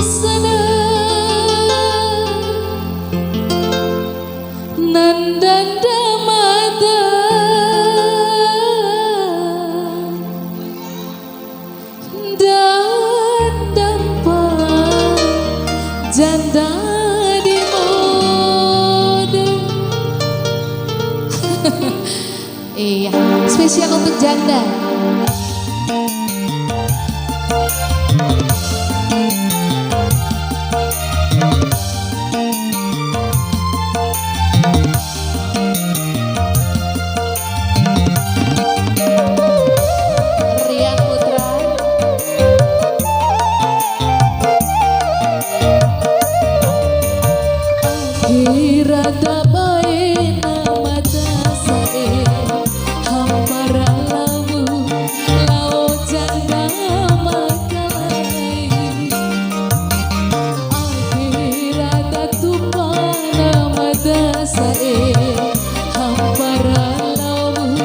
busana nandanda mata dan dapat janda di mode. Iya, spesial untuk janda. Rada bae nama dasae hampara lawu lao janda makalai rada tupa nama dasae hampara lawu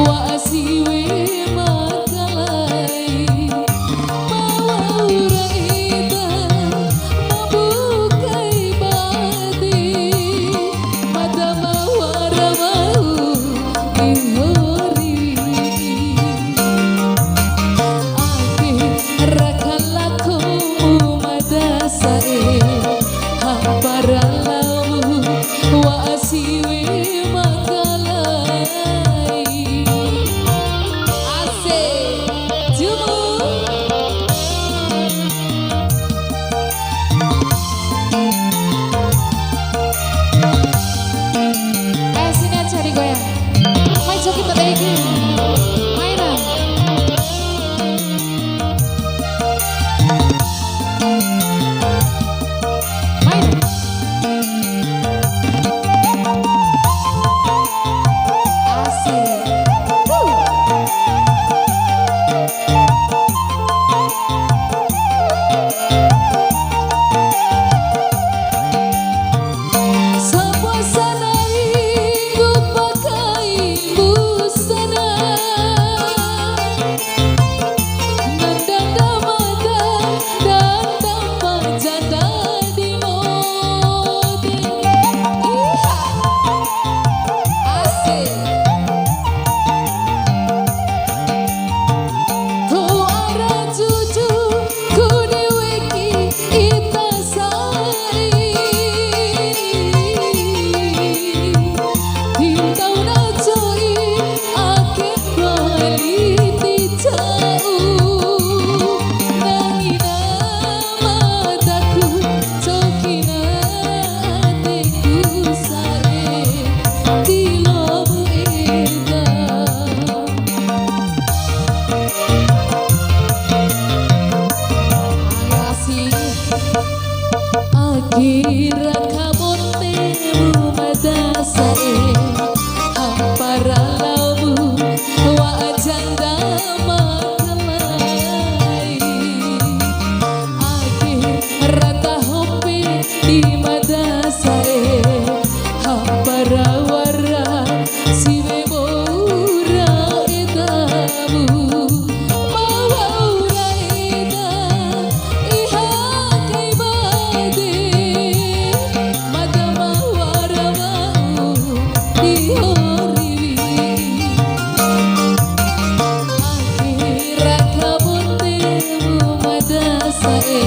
wa asiwe makalai maura ida mabukai badi madama waramau ihori ake rakalaku madasae hampara lawu wa asiwe makalai ase jumu sini aja digoyang. Main joki pada iki. Mainan. Main. Asik. Sapuasana ku pakai busana nandanda mata dan dapat janda di mode. Iya, asik. Ku arah cucu ku deweki itasai hintau na coi ake baliti jauh nangina mataku cokina ateku sae tilomu eda. Akhirnya kabonte madasae hampara lawu wa janda makalai rata hope di madasae hampara wara siwe boura edamu mawaura eda iha kai bade madama waramau ihori akhirnya kabonte madasae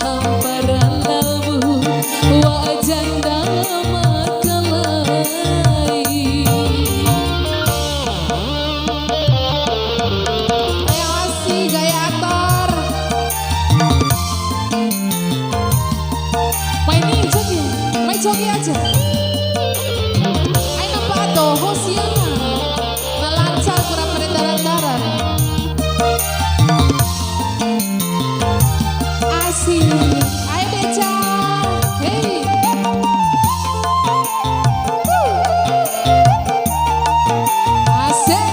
hampara lawu wa janda makalai. Ayo asik gaya aktor. Main joki aja. Ayo nampak tuh, hosiana. Nah lancar kurang merendaran-daran. Asik. Ayo Deca. Hey. Asik.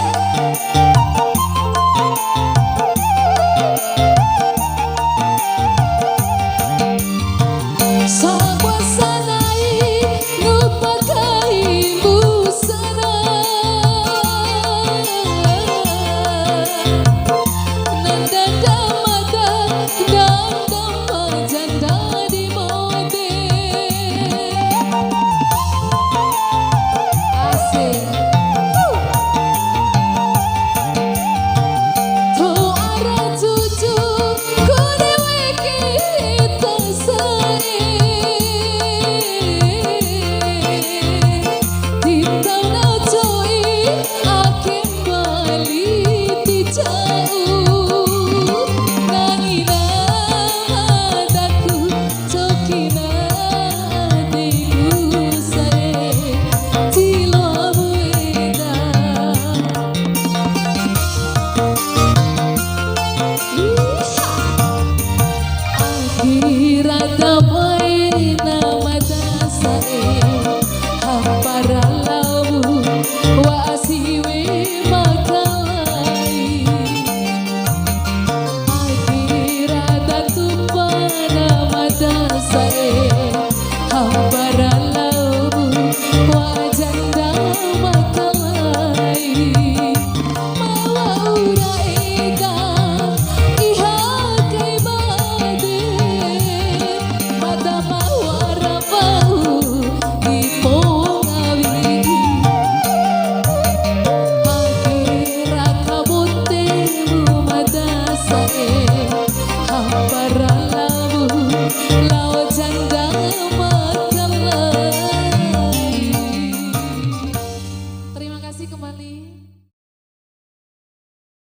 Sapuasana ku pakai busana nandanda mata dan dapat Irata baina mata sae